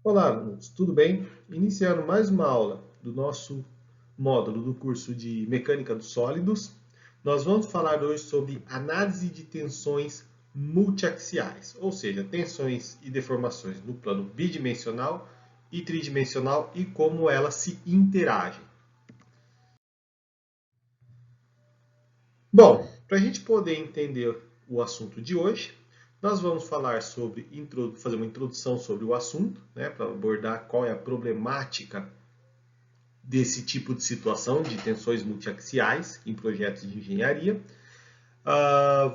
Olá, alunos, tudo bem? Iniciando mais uma aula do nosso módulo do curso de Mecânica dos Sólidos, nós vamos falar hoje sobre análise de tensões multiaxiais, ou seja, tensões e deformações no plano bidimensional e tridimensional e como elas se interagem. Bom, para a gente poder entender o assunto de hoje, nós vamos falar sobre, fazer uma introdução sobre o assunto, né, para abordar qual é a problemática desse tipo de situação de tensões multiaxiais em projetos de engenharia.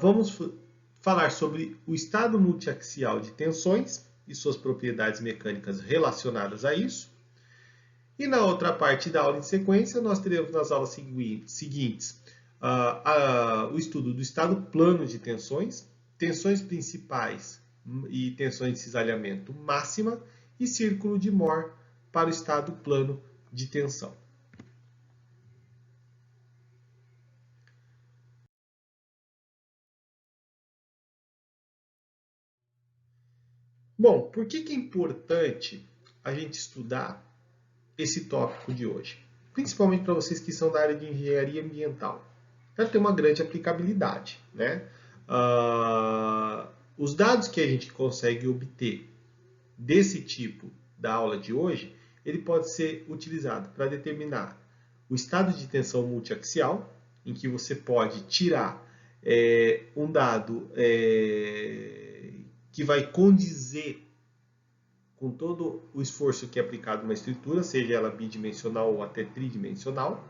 Vamos falar sobre o estado multiaxial de tensões e suas propriedades mecânicas relacionadas a isso. E na outra parte da aula em sequência, nós teremos nas aulas seguintes o estudo do estado plano de tensões, tensões principais e tensões de cisalhamento máxima e círculo de Mohr para o estado plano de tensão. Bom, por que é importante a gente estudar esse tópico de hoje? Principalmente para vocês que são da área de engenharia ambiental. Ela tem uma grande aplicabilidade, né? Os dados que a gente consegue obter desse tipo da aula de hoje, ele pode ser utilizado para determinar o estado de tensão multiaxial, em que você pode tirar um dado que vai condizer com todo o esforço que é aplicado numa estrutura, seja ela bidimensional ou até tridimensional.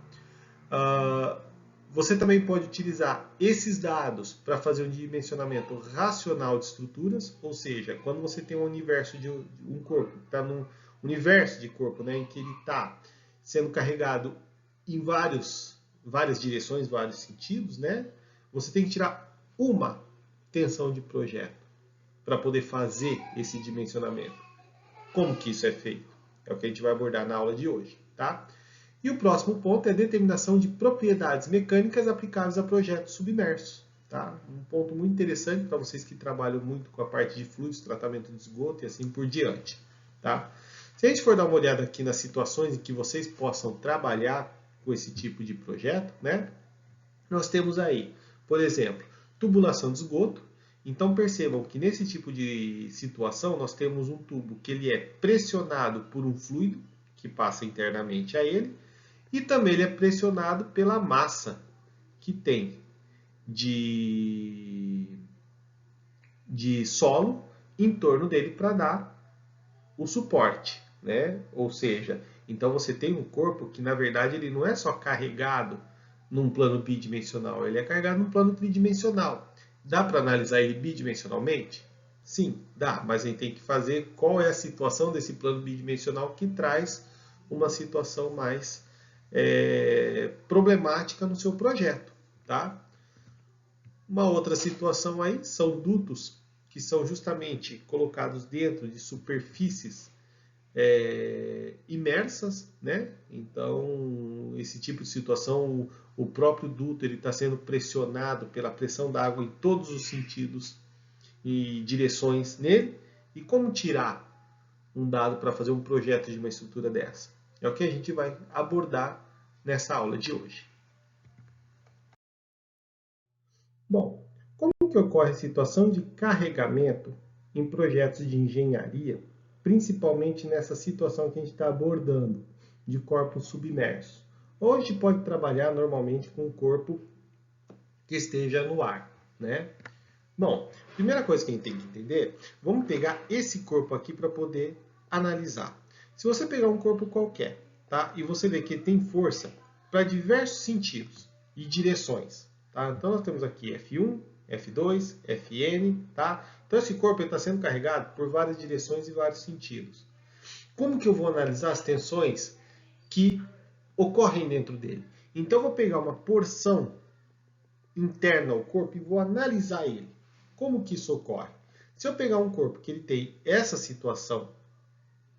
Você também pode utilizar esses dados para fazer um dimensionamento racional de estruturas, ou seja, quando você tem um universo de um corpo, está num universo de corpo, né, em que ele está sendo carregado em várias direções, vários sentidos, né, você tem que tirar uma tensão de projeto para poder fazer esse dimensionamento. Como que isso é feito? É o que a gente vai abordar na aula de hoje, tá? E o próximo ponto é a determinação de propriedades mecânicas aplicáveis a projetos submersos. Tá? Um ponto muito interessante para vocês que trabalham muito com a parte de fluidos, tratamento de esgoto e assim por diante. Tá? Se a gente for dar uma olhada aqui nas situações em que vocês possam trabalhar com esse tipo de projeto, né? Nós temos aí, por exemplo, tubulação de esgoto. Então percebam que nesse tipo de situação nós temos um tubo que ele é pressionado por um fluido que passa internamente a ele e também ele é pressionado pela massa que tem de, de solo em torno dele para dar o suporte, né? Ou seja, então você tem um corpo que na verdade ele não é só carregado num plano bidimensional, ele é carregado num plano tridimensional. Dá para analisar ele bidimensionalmente? Sim, dá, mas a gente tem que fazer qual é a situação desse plano bidimensional que traz uma situação mais problemática no seu projeto, tá? Uma outra situação aí são dutos que são justamente colocados dentro de superfícies imersas, né? Então, esse tipo de situação, o próprio duto ele está sendo pressionado pela pressão da água em todos os sentidos e direções nele. E como tirar um dado para fazer um projeto de uma estrutura dessa? É o que a gente vai abordar nessa aula de hoje. Bom, como que ocorre a situação de carregamento em projetos de engenharia, principalmente nessa situação que a gente está abordando, de corpos submersos? Ou a gente pode trabalhar normalmente com um corpo que esteja no ar, né? Bom, primeira coisa que a gente tem que entender, vamos pegar esse corpo aqui para poder analisar. Se você pegar um corpo qualquer, tá? E você vê que ele tem força para diversos sentidos e direções, tá? Então nós temos aqui F1, F2, Fn, tá? Então esse corpo está sendo carregado por várias direções e vários sentidos. Como que eu vou analisar as tensões que ocorrem dentro dele? Então eu vou pegar uma porção interna ao corpo e vou analisar ele. Como que isso ocorre? Se eu pegar um corpo que ele tem essa situação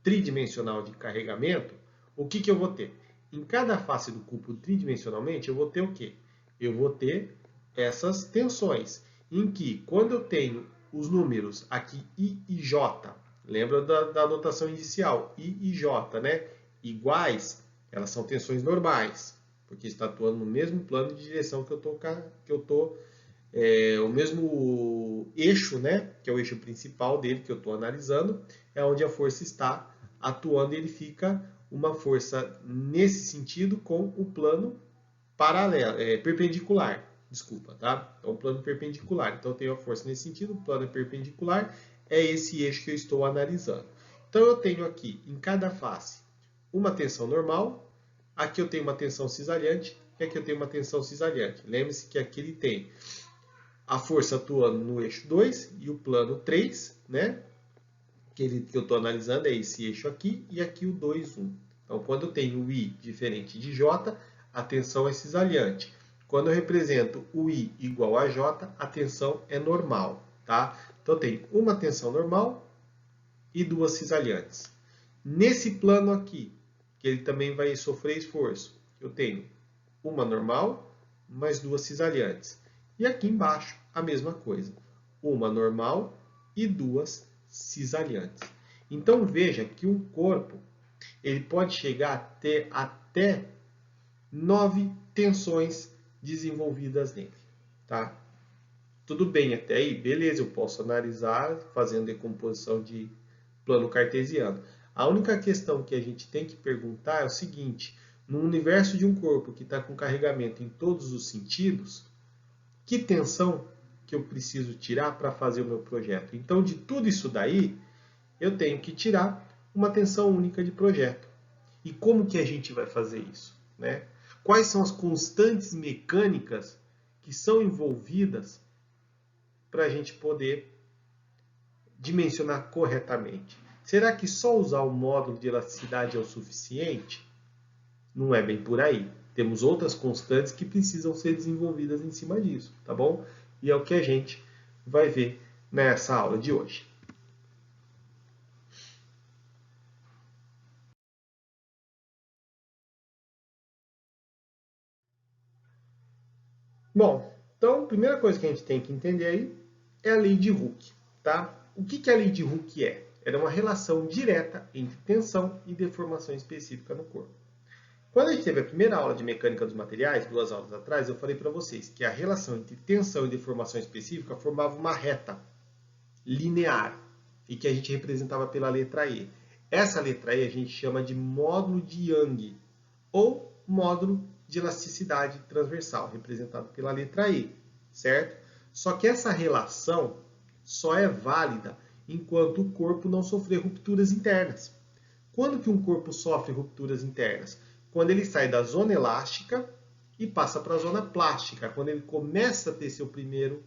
tridimensional de carregamento, o que eu vou ter? Em cada face do cubo tridimensionalmente, eu vou ter o quê? Eu vou ter essas tensões, em que quando eu tenho os números aqui I e J, Lembra da notação inicial, I e J, né? Iguais, elas são tensões normais, porque está atuando no mesmo plano de direção que eu estou o mesmo eixo, né, que é o eixo principal dele que eu estou analisando, é onde a força está atuando e ele fica uma força nesse sentido com o plano paralelo, perpendicular. Desculpa, tá? É um plano perpendicular. Então eu tenho a força nesse sentido, o plano é perpendicular, é esse eixo que eu estou analisando. Então eu tenho aqui em cada face uma tensão normal, aqui eu tenho uma tensão cisalhante e aqui eu tenho uma tensão cisalhante. Lembre-se que aqui ele tem a força atuando no eixo 2 e o plano 3, né? Que eu estou analisando é esse eixo aqui e aqui o 2, 1. Então, quando eu tenho o I diferente de J, a tensão é cisalhante. Quando eu represento o I igual a J, a tensão é normal, tá? Então, eu tenho uma tensão normal e duas cisalhantes. Nesse plano aqui, que ele também vai sofrer esforço, eu tenho uma normal mais duas cisalhantes. E aqui embaixo, a mesma coisa. Uma normal e duas cisalhantes. Então, veja que um corpo ele pode chegar a ter até 9 tensões desenvolvidas nele. Tá? Tudo bem até aí? Beleza, eu posso analisar fazendo decomposição de plano cartesiano. A única questão que a gente tem que perguntar é o seguinte: no universo de um corpo que está com carregamento em todos os sentidos, que tensão que eu preciso tirar para fazer o meu projeto? Então, de tudo isso daí, eu tenho que tirar uma tensão única de projeto. E como que a gente vai fazer isso? Né? Quais são as constantes mecânicas que são envolvidas para a gente poder dimensionar corretamente? Será que só usar o módulo de elasticidade é o suficiente? Não é bem por aí. Temos outras constantes que precisam ser desenvolvidas em cima disso, tá bom? E é o que a gente vai ver nessa aula de hoje. Bom, então a primeira coisa que a gente tem que entender aí é a lei de Hooke, tá? O que a lei de Hooke é? Ela é uma relação direta entre tensão e deformação específica no corpo. Quando a gente teve a primeira aula de mecânica dos materiais, 2 aulas atrás, eu falei para vocês que a relação entre tensão e deformação específica formava uma reta linear e que a gente representava pela letra E. Essa letra E a gente chama de módulo de Young ou módulo de elasticidade transversal, representado pela letra E, certo? Só que essa relação só é válida enquanto o corpo não sofrer rupturas internas. Quando que um corpo sofre rupturas internas? Quando ele sai da zona elástica e passa para a zona plástica, quando ele começa a ter seu primeiro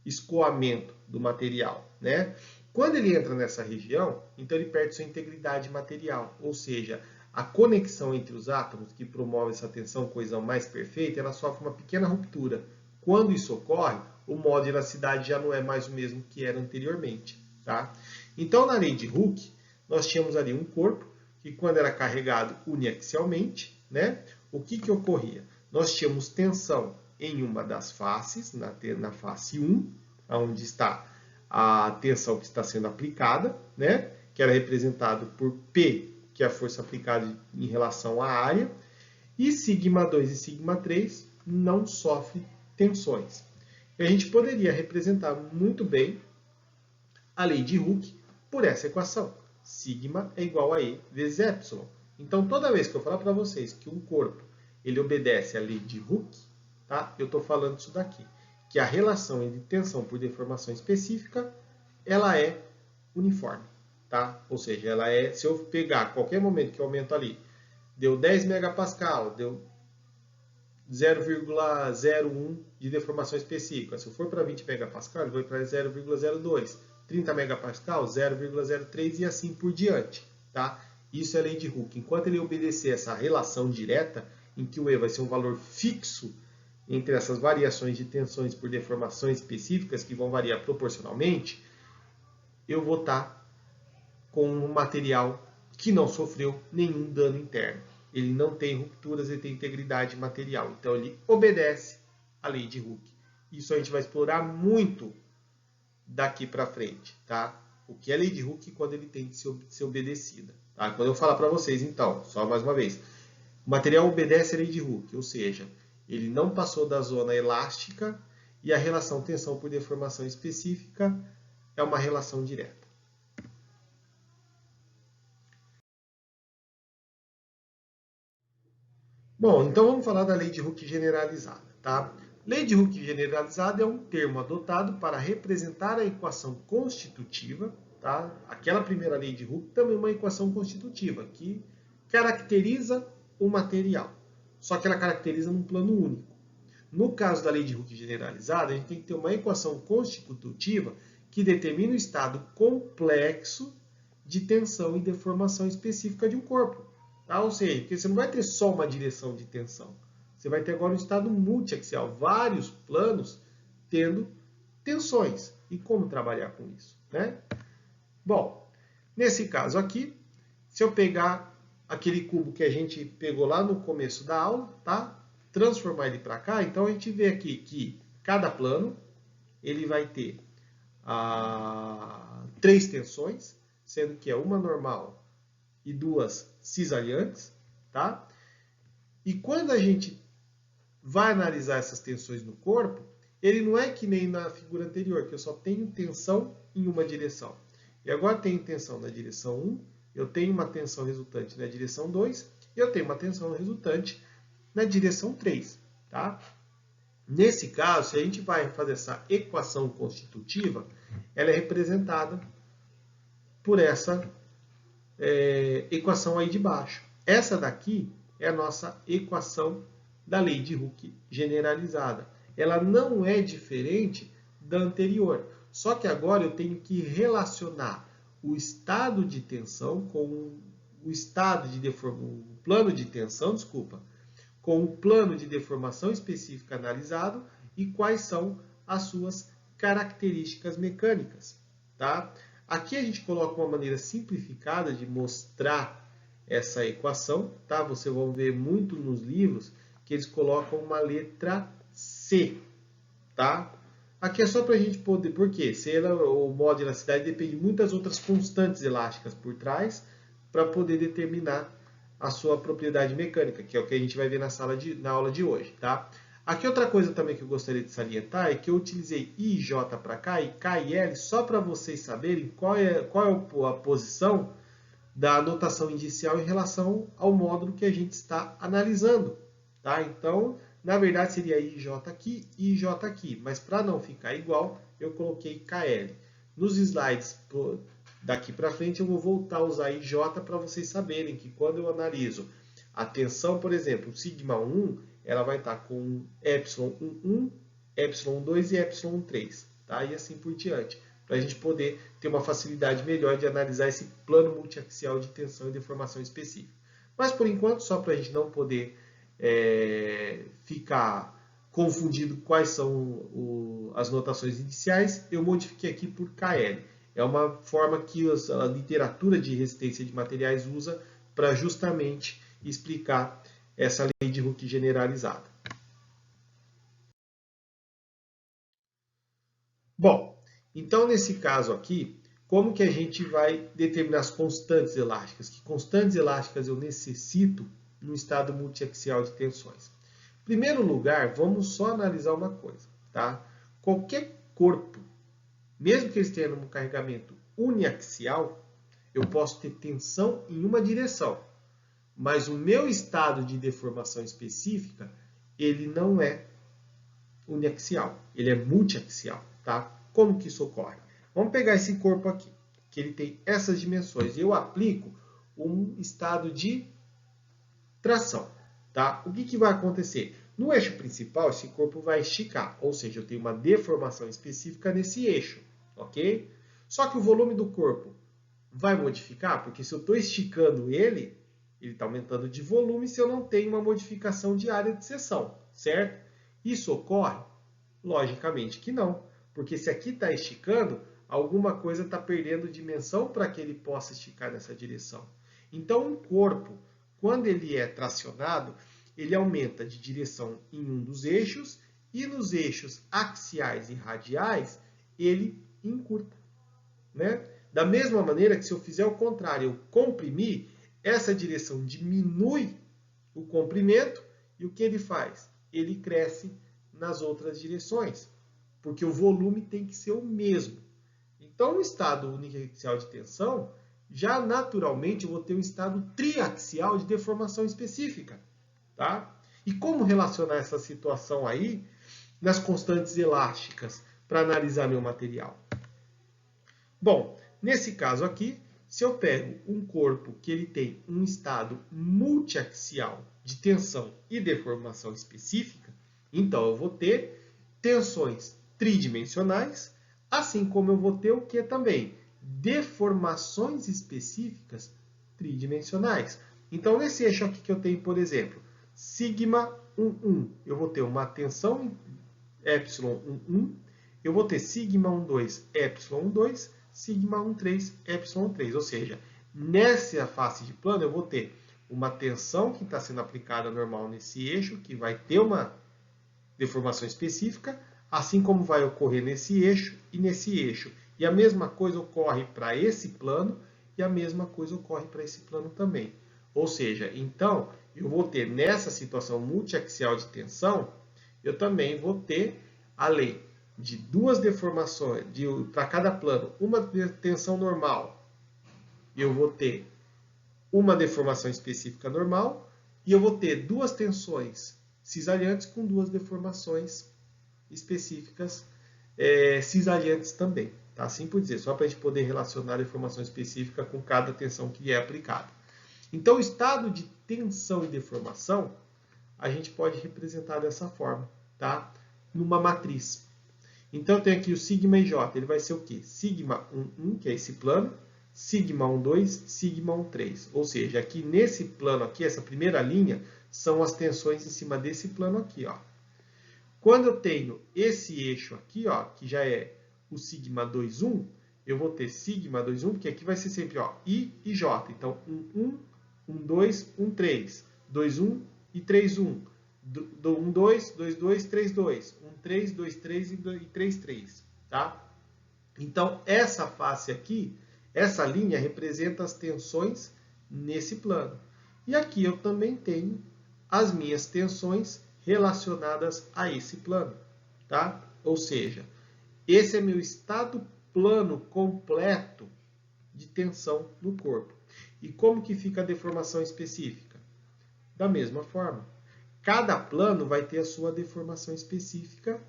escoamento do material, né? Quando ele entra nessa região, então ele perde sua integridade material, ou seja, a conexão entre os átomos que promove essa tensão, coesão mais perfeita, ela sofre uma pequena ruptura. Quando isso ocorre, o modo de elasticidade já não é mais o mesmo que era anteriormente, tá? Então, na lei de Hooke, nós tínhamos ali um corpo que, quando era carregado uniaxialmente, né, o que ocorria? Nós tínhamos tensão em uma das faces, na face 1, onde está a tensão que está sendo aplicada, né, que era representado por P, que é a força aplicada em relação à área, e sigma 2 e sigma 3 não sofrem tensões. E a gente poderia representar muito bem a lei de Hooke por essa equação. Sigma é igual a E vezes epsilon. Então, toda vez que eu falar para vocês que um corpo ele obedece à lei de Hooke, tá? Eu estou falando isso daqui, que a relação entre tensão por deformação específica, ela é uniforme, tá? Ou seja, ela é, se eu pegar qualquer momento que eu aumento ali, deu 10 megapascal, deu 0,01 de deformação específica. Se eu for para 20 megapascal, ele vai para 0,02. 30 megapascal, 0,03 e assim por diante, tá? Isso é a lei de Hooke. Enquanto ele obedecer essa relação direta, em que o E vai ser um valor fixo entre essas variações de tensões por deformações específicas, que vão variar proporcionalmente, eu vou estar com um material que não sofreu nenhum dano interno. Ele não tem rupturas, ele tem integridade material. Então, ele obedece à lei de Hooke. Isso a gente vai explorar muito daqui para frente, tá? O que é lei de Hooke quando ele tem que ser obedecida. Tá? Quando eu falar para vocês, então, só mais uma vez, o material obedece a lei de Hooke, ou seja, ele não passou da zona elástica e a relação tensão por deformação específica é uma relação direta. Bom, então vamos falar da lei de Hooke generalizada, tá? Lei de Hooke generalizada é um termo adotado para representar a equação constitutiva, tá? Aquela primeira lei de Hooke também é uma equação constitutiva que caracteriza o material, só que ela caracteriza num plano único. No caso da lei de Hooke generalizada, a gente tem que ter uma equação constitutiva que determina o estado complexo de tensão e deformação específica de um corpo. Tá? Ou seja, porque você não vai ter só uma direção de tensão. Você vai ter agora um estado multiaxial, vários planos tendo tensões. E como trabalhar com isso? Né? Bom, nesse caso aqui, se eu pegar aquele cubo que a gente pegou lá no começo da aula, tá? Transformar ele para cá, então a gente vê aqui que cada plano ele vai ter 3 tensões, sendo que é uma normal e 2 cisaliantes, tá? E quando a gente vai analisar essas tensões no corpo, ele não é que nem na figura anterior, que eu só tenho tensão em uma direção. E agora tenho tensão na direção 1, eu tenho uma tensão resultante na direção 2, e eu tenho uma tensão resultante na direção 3. Tá? Nesse caso, se a gente vai fazer essa equação constitutiva, ela é representada por essa equação aí de baixo. Essa daqui é a nossa equação da lei de Hooke generalizada. Ela não é diferente da anterior, só que agora eu tenho que relacionar o estado de tensão com o estado de o plano de tensão, com o plano de deformação específica analisado e quais são as suas características mecânicas. Tá? Aqui a gente coloca uma maneira simplificada de mostrar essa equação. Tá? Vocês vão ver muito nos livros que eles colocam uma letra C. Tá? Aqui é só para a gente poder... Por quê? Se o modo de elasticidade depende de muitas outras constantes elásticas por trás para poder determinar a sua propriedade mecânica, que é o que a gente vai ver na aula de hoje. Tá? Aqui outra coisa também que eu gostaria de salientar é que eu utilizei I e J para cá e K e L só para vocês saberem qual é a posição da notação inicial em relação ao módulo que a gente está analisando. Tá? Então, na verdade, seria IJ aqui e IJ aqui, mas para não ficar igual, eu coloquei KL. Nos slides daqui para frente, eu vou voltar a usar IJ para vocês saberem que quando eu analiso a tensão, por exemplo, σ1, ela vai estar com ε11, ε2 e ε3, tá? E assim por diante, para a gente poder ter uma facilidade melhor de analisar esse plano multiaxial de tensão e deformação específica. Mas, por enquanto, só para a gente não poder ficar confundido quais são as notações iniciais, eu modifiquei aqui por KL. É uma forma que a literatura de resistência de materiais usa para justamente explicar essa lei de Hooke generalizada. Bom, então nesse caso aqui, como que a gente vai determinar as constantes elásticas? Que constantes elásticas eu necessito no estado multiaxial de tensões? Em primeiro lugar, vamos só analisar uma coisa. Tá? Qualquer corpo, mesmo que ele esteja num carregamento uniaxial, eu posso ter tensão em uma direção. Mas o meu estado de deformação específica, ele não é uniaxial, ele é multiaxial. Tá? Como que isso ocorre? Vamos pegar esse corpo aqui, que ele tem essas dimensões, e eu aplico um estado de tração. Tá? O que vai acontecer? No eixo principal, esse corpo vai esticar, ou seja, eu tenho uma deformação específica nesse eixo. Ok? Só que o volume do corpo vai modificar, porque se eu estou esticando ele está aumentando de volume se eu não tenho uma modificação de área de seção, certo? Isso ocorre? Logicamente que não, porque se aqui está esticando, alguma coisa está perdendo dimensão para que ele possa esticar nessa direção. Então, um corpo, quando ele é tracionado, ele aumenta de direção em um dos eixos e nos eixos axiais e radiais, ele encurta. Né? Da mesma maneira que se eu fizer o contrário, eu comprimir, essa direção diminui o comprimento e o que ele faz? Ele cresce nas outras direções, porque o volume tem que ser o mesmo. Então, no estado uniaxial de tensão, já naturalmente eu vou ter um estado triaxial de deformação específica. Tá? E como relacionar essa situação aí nas constantes elásticas para analisar meu material? Bom, nesse caso aqui, se eu pego um corpo que ele tem um estado multiaxial de tensão e deformação específica, então eu vou ter tensões tridimensionais, assim como eu vou ter o que também? Deformações específicas tridimensionais. Então, nesse eixo aqui que eu tenho, por exemplo, sigma 11, eu vou ter uma tensão epsilon 11, eu vou ter sigma 12, epsilon 12, sigma 13, epsilon 3. Ou seja, nessa face de plano eu vou ter uma tensão que está sendo aplicada normal nesse eixo, que vai ter uma deformação específica, assim como vai ocorrer nesse eixo e nesse eixo. E a mesma coisa ocorre para esse plano e a mesma coisa ocorre para esse plano também. Ou seja, então, eu vou ter nessa situação multiaxial de tensão, eu também vou ter, além de duas deformações, para cada plano, uma tensão normal, eu vou ter uma deformação específica normal, e eu vou ter duas tensões cisaliantes com duas deformações específicas cisaliantes também. Tá? Assim por dizer, só para a gente poder relacionar a deformação específica com cada tensão que é aplicada. Então, o estado de tensão e deformação, a gente pode representar dessa forma, tá? Numa matriz. Então, eu tenho aqui o sigma ij, ele vai ser o quê? Sigma 11, que é esse plano, sigma 12, sigma 13. Ou seja, aqui nesse plano aqui, essa primeira linha, são as tensões em cima desse plano aqui, ó. Quando eu tenho esse eixo aqui, ó, que já é o sigma 21, eu vou ter sigma 21, porque aqui vai ser sempre, ó, I e J. Então, 11, 12, 13, 21 e 31. 12, 22, 32, 13, 23 e 33, tá? Então, essa face aqui, essa linha representa as tensões nesse plano. E aqui eu também tenho as minhas tensões relacionadas a esse plano, tá? Ou seja, esse é meu estado plano completo de tensão no corpo. E como que fica a deformação específica? Da mesma forma. Cada plano vai ter a sua deformação específica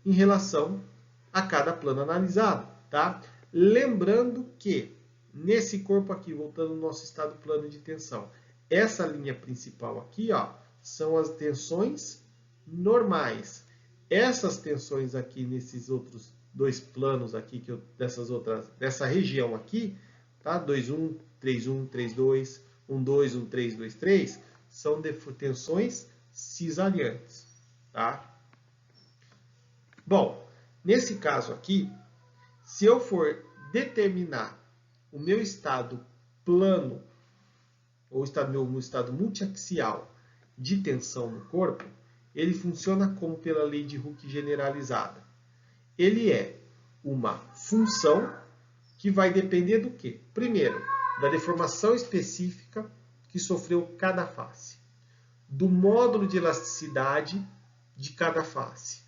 em relação a cada plano analisado, tá? Lembrando que nesse corpo aqui, voltando ao nosso estado plano de tensão, essa linha principal aqui, ó, são as tensões normais. Essas tensões aqui nesses outros dois planos aqui que dessa região aqui, tá? 21, 31, 32, 12, 13, 23, são tensões cisaliantes, tá? Bom, nesse caso aqui, se eu for determinar o meu estado plano, ou meu estado multiaxial de tensão no corpo, ele funciona como pela lei de Hooke generalizada. Ele é uma função que vai depender do quê? Primeiro, da deformação específica que sofreu cada face, do módulo de elasticidade de cada face,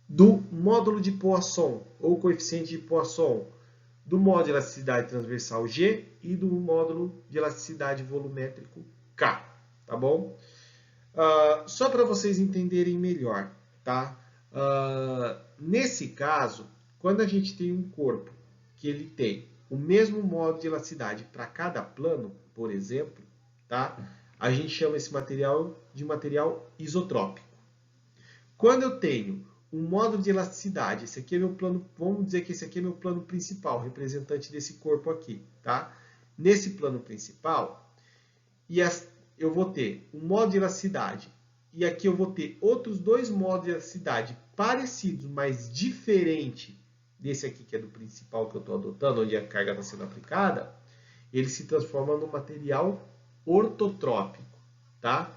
do módulo de Poisson, ou coeficiente de Poisson, do módulo de elasticidade transversal G e do módulo de elasticidade volumétrico K, tá bom? Só para vocês entenderem melhor, tá? Nesse caso, quando a gente tem um corpo que ele tem o mesmo módulo de elasticidade para cada plano, por exemplo, tá? A gente chama esse material de material isotrópico. Quando eu tenho um módulo de elasticidade, esse aqui é meu plano, vamos dizer que esse aqui é meu plano principal, representante desse corpo aqui, tá? Nesse plano principal, eu vou ter um módulo de elasticidade e aqui eu vou ter outros dois módulos de elasticidade parecidos, mas diferentes desse aqui que é do principal que eu estou adotando, onde a carga está sendo aplicada, ele se transforma num material ortotrópico, tá?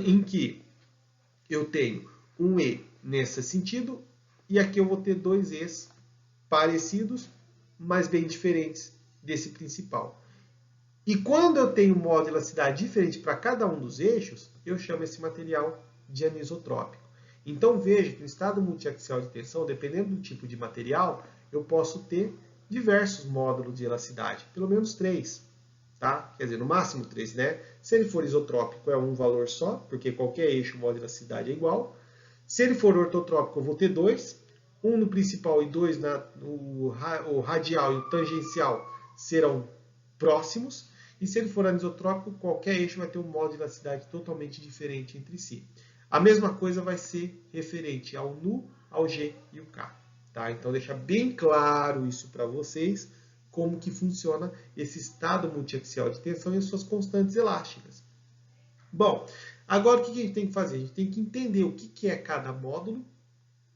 Em que eu tenho um E nesse sentido e aqui eu vou ter dois E's parecidos mas bem diferentes desse principal. E quando eu tenho modo de elasticidade diferente para cada um dos eixos, eu chamo esse material de anisotrópico. Então veja que no estado multiaxial de tensão, dependendo do tipo de material, eu posso ter diversos módulos de elasticidade, pelo menos 3. Tá? Quer dizer, no máximo 3, né? Se ele for isotrópico, é um valor só, porque qualquer eixo, o modo de elasticidade é igual. Se ele for ortotrópico, eu vou ter 2. Um no principal e 2 o radial e o tangencial serão próximos. E se ele for anisotrópico, qualquer eixo vai ter um modo de elasticidade totalmente diferente entre si. A mesma coisa vai ser referente ao nu, ao G e o K. Tá? Então, deixa bem claro isso para vocês, como que funciona esse estado multiaxial de tensão e as suas constantes elásticas. Bom, agora o que a gente tem que fazer? A gente tem que entender o que é cada módulo,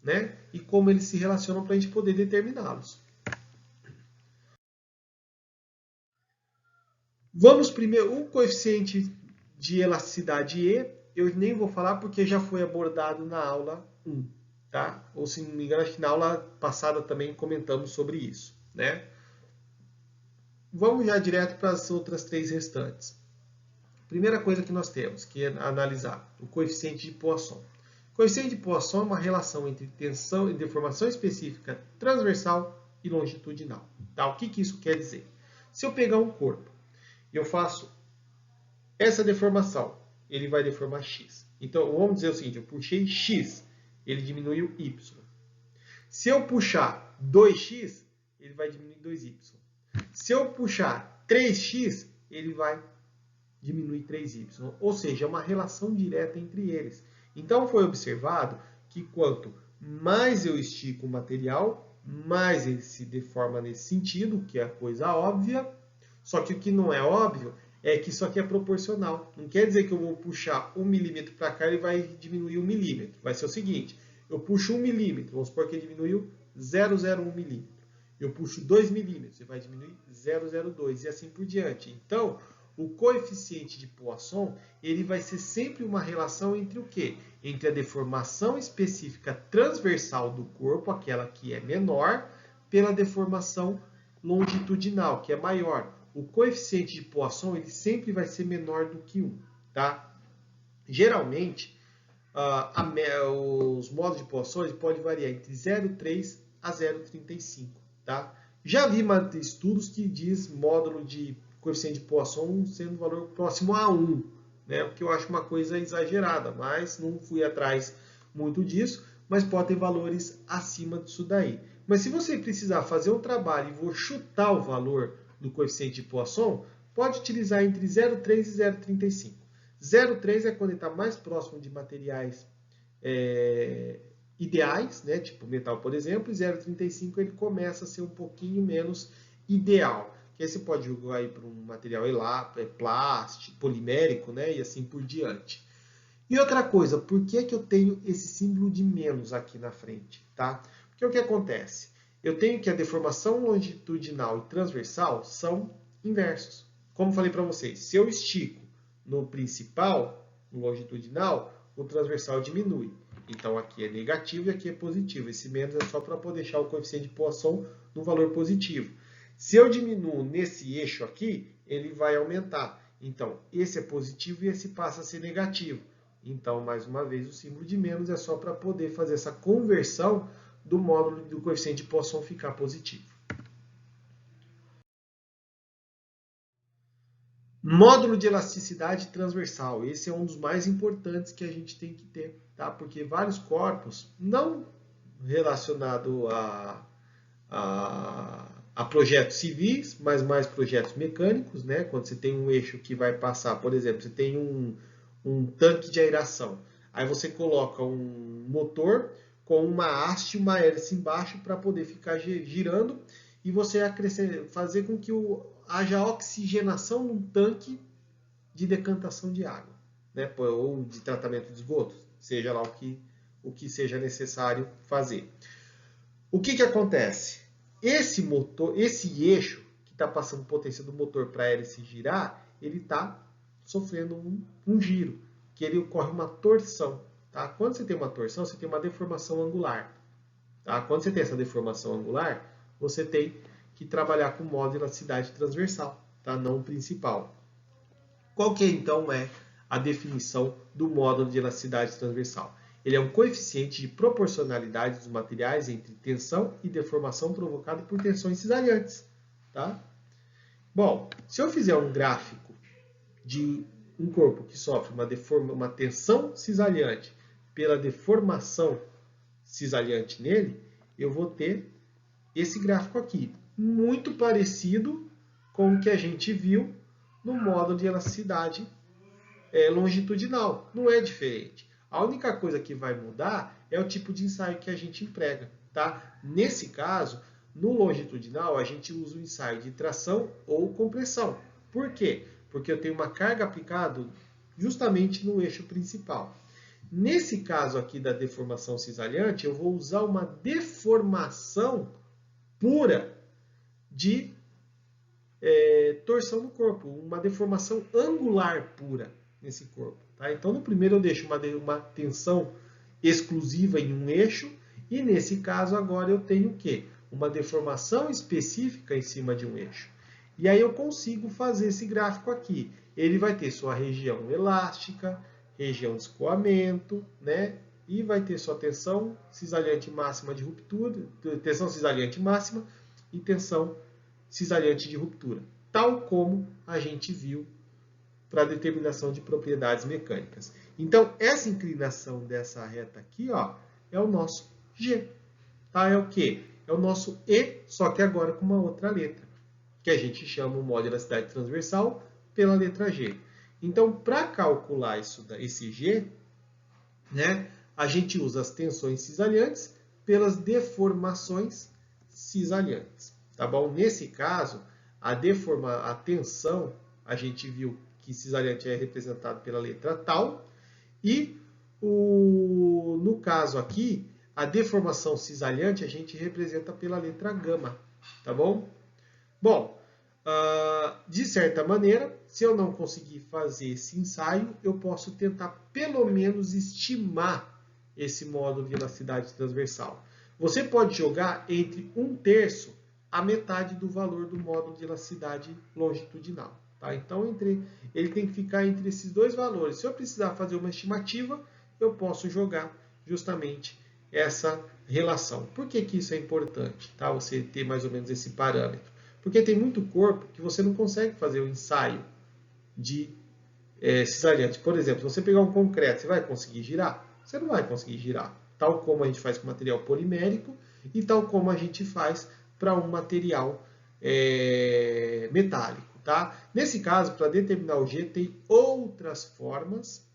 né? E como eles se relacionam para a gente poder determiná-los. Vamos primeiro, o coeficiente de elasticidade E, eu nem vou falar porque já foi abordado na aula 1, tá? Ou se não me engano, acho que na aula passada também comentamos sobre isso, né? Vamos já direto para as outras 3 restantes. Primeira coisa que nós temos que analisar, o coeficiente de Poisson. O coeficiente de Poisson é uma relação entre tensão e deformação específica transversal e longitudinal. Tá? O que isso quer dizer? Se eu pegar um corpo e eu faço essa deformação, ele vai deformar x. Então, vamos dizer o seguinte, eu puxei x, ele diminuiu y. Se eu puxar 2x, ele vai diminuir 2y. Se eu puxar 3x, ele vai diminuir 3y. Ou seja, é uma relação direta entre eles. Então, foi observado que quanto mais eu estico o material, mais ele se deforma nesse sentido, que é a coisa óbvia. Só que o que não é óbvio é que isso aqui é proporcional. Não quer dizer que eu vou puxar 1 milímetro para cá e vai diminuir 1 milímetro. Vai ser o seguinte, eu puxo 1 milímetro, vamos supor que diminuiu 0,01 milímetro. Eu puxo 2 milímetros, ele vai diminuir 0,02 e assim por diante. Então, o coeficiente de Poisson, ele vai ser sempre uma relação entre o quê? Entre a deformação específica transversal do corpo, aquela que é menor, pela deformação longitudinal, que é maior. O coeficiente de Poisson, ele sempre vai ser menor do que 1. Tá? Geralmente, os modos de Poisson podem variar entre 0,3 a 0,35. Tá? Já vi estudos que diz módulo de coeficiente de Poisson sendo um valor próximo a 1, né? O que eu acho uma coisa exagerada, mas não fui atrás muito disso, mas pode ter valores acima disso daí. Mas se você precisar fazer um trabalho e vou chutar o valor do coeficiente de Poisson, pode utilizar entre 0,3 e 0,35. 0,3 é quando ele está mais próximo de materiais ideais, né, tipo metal, por exemplo, e 0,35 ele começa a ser um pouquinho menos ideal. Que aí você pode jogar aí para um material plástico, polimérico, né, e assim por diante. E outra coisa, por que eu tenho esse símbolo de menos aqui na frente? Tá? Porque o que acontece? Eu tenho que a deformação longitudinal e transversal são inversos. Como falei para vocês, se eu estico no principal, no longitudinal, o transversal diminui. Então aqui é negativo e aqui é positivo. Esse menos é só para poder deixar o coeficiente de Poisson no valor positivo. Se eu diminuo nesse eixo aqui, ele vai aumentar. Então, esse é positivo e esse passa a ser negativo. Então, mais uma vez, o símbolo de menos é só para poder fazer essa conversão do módulo do coeficiente de Poisson ficar positivo. Módulo de elasticidade transversal. Esse é um dos mais importantes que a gente tem que ter, tá? Porque vários corpos, não relacionados a projetos civis, mas mais projetos mecânicos, né? Quando você tem um eixo que vai passar, por exemplo, você tem um tanque de aeração. Aí você coloca um motor com uma haste e uma hélice embaixo para poder ficar girando e você fazer com que haja oxigenação num tanque de decantação de água, né? Ou de tratamento de esgoto, seja lá o que seja necessário fazer. O que acontece? Esse eixo que está passando potência do motor para a hélice girar, ele está sofrendo um giro, que ele ocorre uma torção. Tá? Quando você tem uma torção, você tem uma deformação angular. Tá? Quando você tem essa deformação angular, você tem que trabalhar com modo de elasticidade transversal, tá? Não principal. Qual que então é a definição do módulo de elasticidade transversal? Ele é um coeficiente de proporcionalidade dos materiais entre tensão e deformação provocada por tensões cisalhantes. Tá? Bom, se eu fizer um gráfico de um corpo que sofre uma tensão cisalhante pela deformação cisalhante nele, eu vou ter esse gráfico aqui, muito parecido com o que a gente viu no módulo de elasticidade longitudinal. Não é diferente. A única coisa que vai mudar é o tipo de ensaio que a gente emprega. Tá? Nesse caso, no longitudinal, a gente usa o ensaio de tração ou compressão. Por quê? Porque eu tenho uma carga aplicada justamente no eixo principal. Nesse caso aqui da deformação cisalhante, eu vou usar uma deformação pura de torção no corpo, uma deformação angular pura nesse corpo. Tá? Então, no primeiro eu deixo uma tensão exclusiva em um eixo, e nesse caso agora eu tenho o quê? Uma deformação específica em cima de um eixo. E aí eu consigo fazer esse gráfico aqui. Ele vai ter sua região elástica, região de escoamento, né? E vai ter sua tensão cisalhante máxima de ruptura, tensão cisalhante máxima e tensão cisalhante de ruptura, tal como a gente viu para a determinação de propriedades mecânicas. Então, essa inclinação dessa reta aqui, ó, é o nosso G. Tá? É o quê? É o nosso E, só que agora com uma outra letra, que a gente chama o módulo de elasticidade transversal pela letra G. Então, para calcular esse G, né, a gente usa as tensões cisalhantes pelas deformações cisalhantes. Tá bom? Nesse caso, a tensão, a gente viu que cisalhante é representado pela letra tal, e no caso aqui, a deformação cisalhante a gente representa pela letra gama, tá bom? Bom, de certa maneira, se eu não conseguir fazer esse ensaio, eu posso tentar pelo menos estimar esse módulo de elasticidade transversal. Você pode jogar entre 1/3 a metade do valor do módulo de elasticidade longitudinal. Tá? Então, ele tem que ficar entre esses dois valores. Se eu precisar fazer uma estimativa, eu posso jogar justamente essa relação. Por que isso é importante? Tá? Você ter mais ou menos esse parâmetro. Porque tem muito corpo que você não consegue fazer o ensaio de cisalhante. Por exemplo, se você pegar um concreto, você vai conseguir girar? Você não vai conseguir girar. Tal como a gente faz com material polimérico e tal como a gente faz para um material metálico. Tá? Nesse caso, para determinar o G, tem outras formas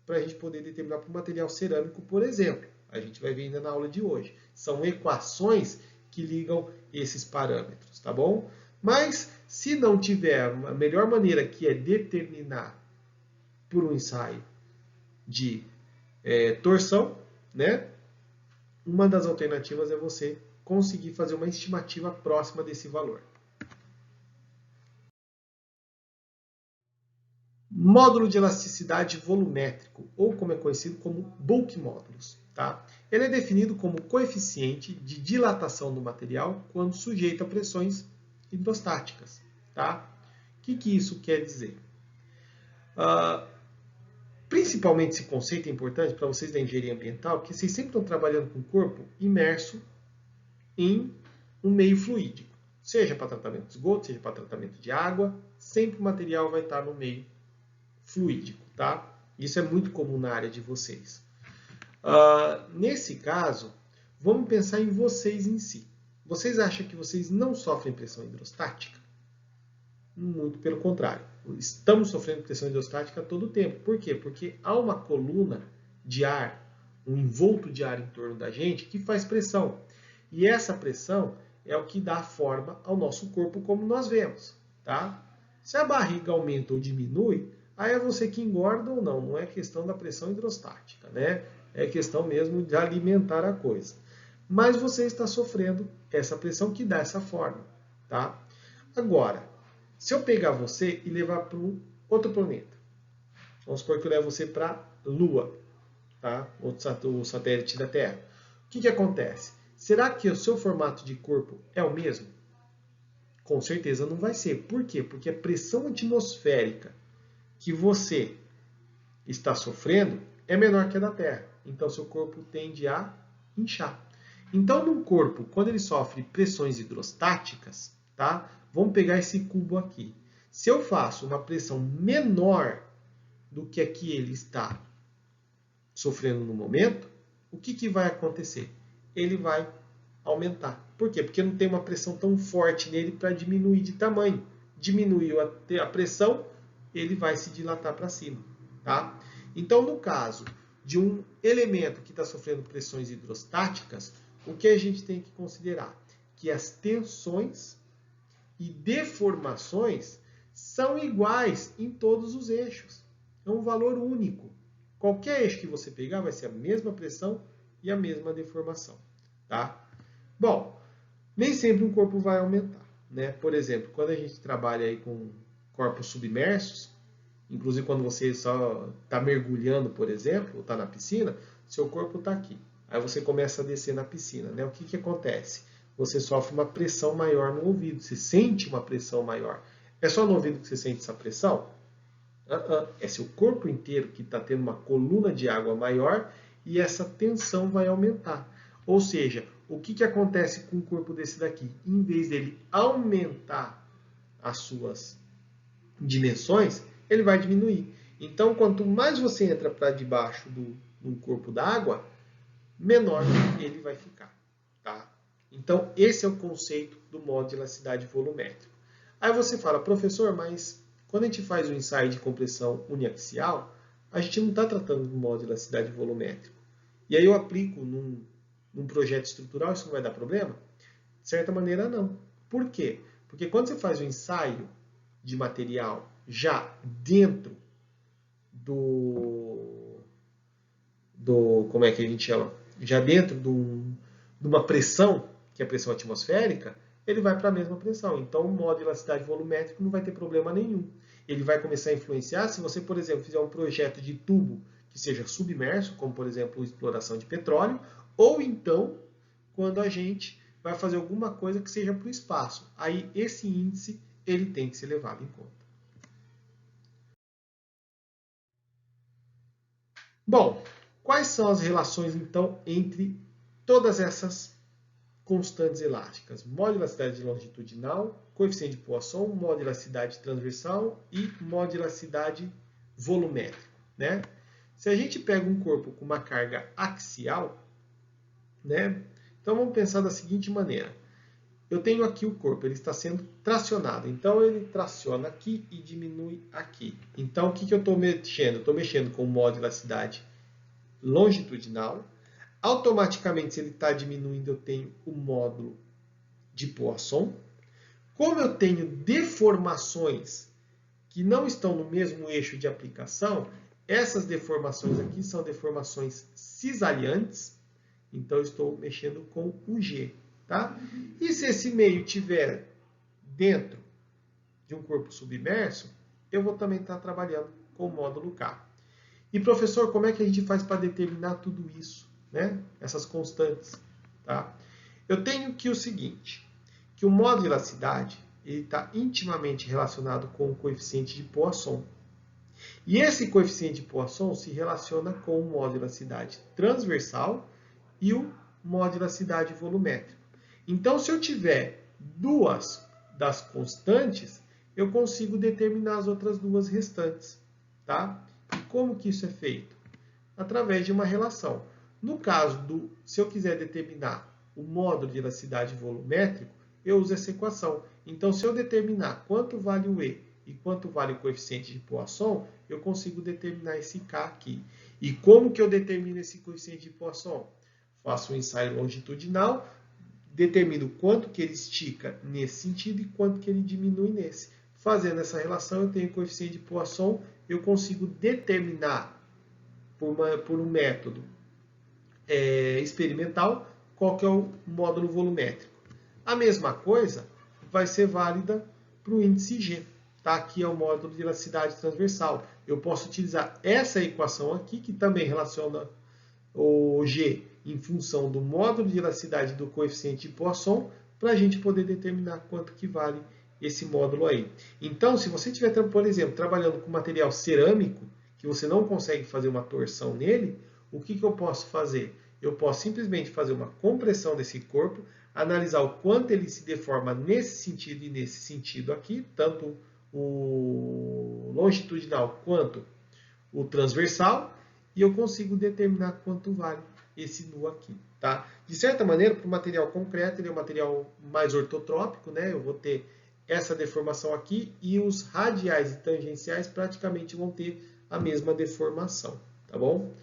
para a gente poder determinar para o material cerâmico, por exemplo. A gente vai ver ainda na aula de hoje. São equações que ligam esses parâmetros, tá bom? Mas, se não tiver a melhor maneira, que é determinar por um ensaio de torção, né? Uma das alternativas é você conseguir fazer uma estimativa próxima desse valor. Módulo de elasticidade volumétrico, ou como é conhecido como bulk módulos. Tá? Ele é definido como coeficiente de dilatação do material quando sujeito a pressões hidrostáticas. Tá? O que isso quer dizer? Principalmente esse conceito é importante para vocês da engenharia ambiental, porque vocês sempre estão trabalhando com o corpo imerso em um meio fluídico. Seja para tratamento de esgoto, seja para tratamento de água, sempre o material vai estar no meio fluídico, tá? Isso é muito comum na área de vocês. Nesse caso, vamos pensar em vocês em si. Vocês acham que vocês não sofrem pressão hidrostática? Muito pelo contrário. Estamos sofrendo pressão hidrostática a todo tempo. Por quê? Porque há uma coluna de ar, um envolto de ar em torno da gente que faz pressão. E essa pressão é o que dá forma ao nosso corpo como nós vemos, tá? Se a barriga aumenta ou diminui, aí é você que engorda ou não. Não é questão da pressão hidrostática, né? É questão mesmo de alimentar a coisa. Mas você está sofrendo essa pressão que dá essa forma, tá? Agora, se eu pegar você e levar para um outro planeta, vamos supor que eu levo você para a Lua, tá? O satélite da Terra. O que acontece? Será que o seu formato de corpo é o mesmo? Com certeza não vai ser. Por quê? Porque a pressão atmosférica que você está sofrendo é menor que a da Terra. Então, seu corpo tende a inchar. Então, no corpo, quando ele sofre pressões hidrostáticas, tá? Vamos pegar esse cubo aqui. Se eu faço uma pressão menor do que a que ele está sofrendo no momento, o que vai acontecer? Ele vai aumentar. Por quê? Porque não tem uma pressão tão forte nele para diminuir de tamanho. Diminuiu a pressão, ele vai se dilatar para cima. Tá? Então, no caso de um elemento que está sofrendo pressões hidrostáticas, o que a gente tem que considerar? Que as tensões e deformações são iguais em todos os eixos. É um valor único. Qualquer eixo que você pegar vai ser a mesma pressão e a mesma deformação. Tá? Bom, nem sempre um corpo vai aumentar. Né? Por exemplo, quando a gente trabalha aí com corpos submersos, inclusive quando você só está mergulhando, por exemplo, ou está na piscina, seu corpo está aqui. Aí você começa a descer na piscina. Né? O que acontece? Você sofre uma pressão maior no ouvido, você sente uma pressão maior. É só no ouvido que você sente essa pressão? É seu corpo inteiro que está tendo uma coluna de água maior e essa tensão vai aumentar. Ou seja, o que acontece com o corpo desse daqui? Em vez dele aumentar as suas dimensões, ele vai diminuir. Então, quanto mais você entra para debaixo do corpo d'água, menor ele vai ficar. Tá? Então, esse é o conceito do modo de elasticidade volumétrico. Aí você fala, professor, mas quando a gente faz o ensaio de compressão uniaxial, a gente não está tratando do modo de elasticidade volumétrico. E aí eu aplico num projeto estrutural, isso não vai dar problema? De certa maneira, não. Por quê? Porque quando você faz o ensaio de material já dentro como é que a gente chama? Já dentro de uma pressão, que é a pressão atmosférica, ele vai para a mesma pressão. Então, o modo de elasticidade volumétrico não vai ter problema nenhum. Ele vai começar a influenciar se você, por exemplo, fizer um projeto de tubo que seja submerso, como, por exemplo, exploração de petróleo, ou então, quando a gente vai fazer alguma coisa que seja para o espaço. Aí, esse índice, ele tem que ser levado em conta. Bom, quais são as relações, então, entre todas essas constantes elásticas? Modo de elasticidade longitudinal, coeficiente de Poisson, modo de elasticidade transversal e modo de elasticidade volumétrico. Né? Se a gente pega um corpo com uma carga axial, né? Então vamos pensar da seguinte maneira. Eu tenho aqui o corpo, ele está sendo tracionado. Então ele traciona aqui e diminui aqui. Então o que eu estou mexendo? Estou mexendo com o modo de elasticidade longitudinal. Automaticamente, se ele está diminuindo, eu tenho o módulo de Poisson. Como eu tenho deformações que não estão no mesmo eixo de aplicação, essas deformações aqui são deformações cisaliantes. Então, eu estou mexendo com o G. Tá? E se esse meio estiver dentro de um corpo submerso, eu vou também estar trabalhando com o módulo K. E, professor, como é que a gente faz para determinar tudo isso? Né? Essas constantes. Tá? Eu tenho que o seguinte, que o modo de elasticidade está intimamente relacionado com o coeficiente de Poisson. E esse coeficiente de Poisson se relaciona com o modo de elasticidade transversal e o modo de elasticidade volumétrico. Então, se eu tiver duas das constantes, eu consigo determinar as outras duas restantes. Tá? E como que isso é feito? Através de uma relação. No caso se eu quiser determinar o módulo de elasticidade volumétrico, eu uso essa equação. Então, se eu determinar quanto vale o E e quanto vale o coeficiente de Poisson, eu consigo determinar esse K aqui. E como que eu determino esse coeficiente de Poisson? Faço um ensaio longitudinal, determino quanto que ele estica nesse sentido e quanto que ele diminui nesse. Fazendo essa relação, eu tenho o coeficiente de Poisson, eu consigo determinar por um método experimental qual que é o módulo volumétrico. A mesma coisa vai ser válida para o índice G. Tá? Aqui é o módulo de elasticidade transversal. Eu posso utilizar essa equação aqui, que também relaciona o G em função do módulo de elasticidade do coeficiente de Poisson, para a gente poder determinar quanto que vale esse módulo aí. Então, se você estiver, por exemplo, trabalhando com material cerâmico, que você não consegue fazer uma torção nele, o que eu posso fazer? Eu posso simplesmente fazer uma compressão desse corpo, analisar o quanto ele se deforma nesse sentido e nesse sentido aqui, tanto o longitudinal quanto o transversal, e eu consigo determinar quanto vale esse nu aqui. Tá? De certa maneira, para o material concreto, ele é um material mais ortotrópico, né? Eu vou ter essa deformação aqui e os radiais e tangenciais praticamente vão ter a mesma deformação, tá bom?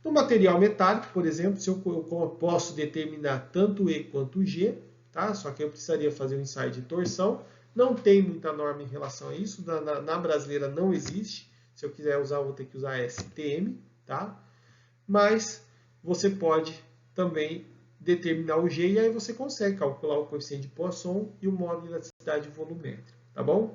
No material metálico, por exemplo, se eu posso determinar tanto E quanto G, tá? Só que eu precisaria fazer um ensaio de torção. Não tem muita norma em relação a isso, na brasileira não existe. Se eu quiser usar, eu vou ter que usar STM, tá? Mas você pode também determinar o G e aí você consegue calcular o coeficiente de Poisson e o módulo de elasticidade volumétrica, tá bom?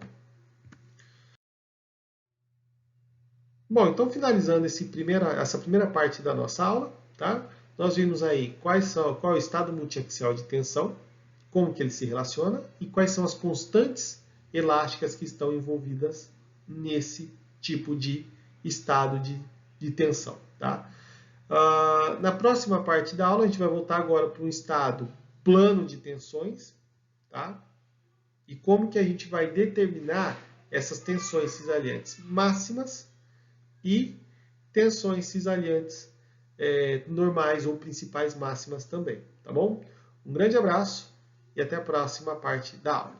Bom, então finalizando essa primeira parte da nossa aula, tá? Nós vimos aí qual é o estado multiaxial de tensão, como que ele se relaciona e quais são as constantes elásticas que estão envolvidas nesse tipo de estado de tensão, tá? Na próxima parte da aula, a gente vai voltar agora para um estado plano de tensões, tá? E como que a gente vai determinar essas tensões cisaliantes máximas e tensões cisaliantes normais ou principais máximas também, tá bom? Um grande abraço e até a próxima parte da aula.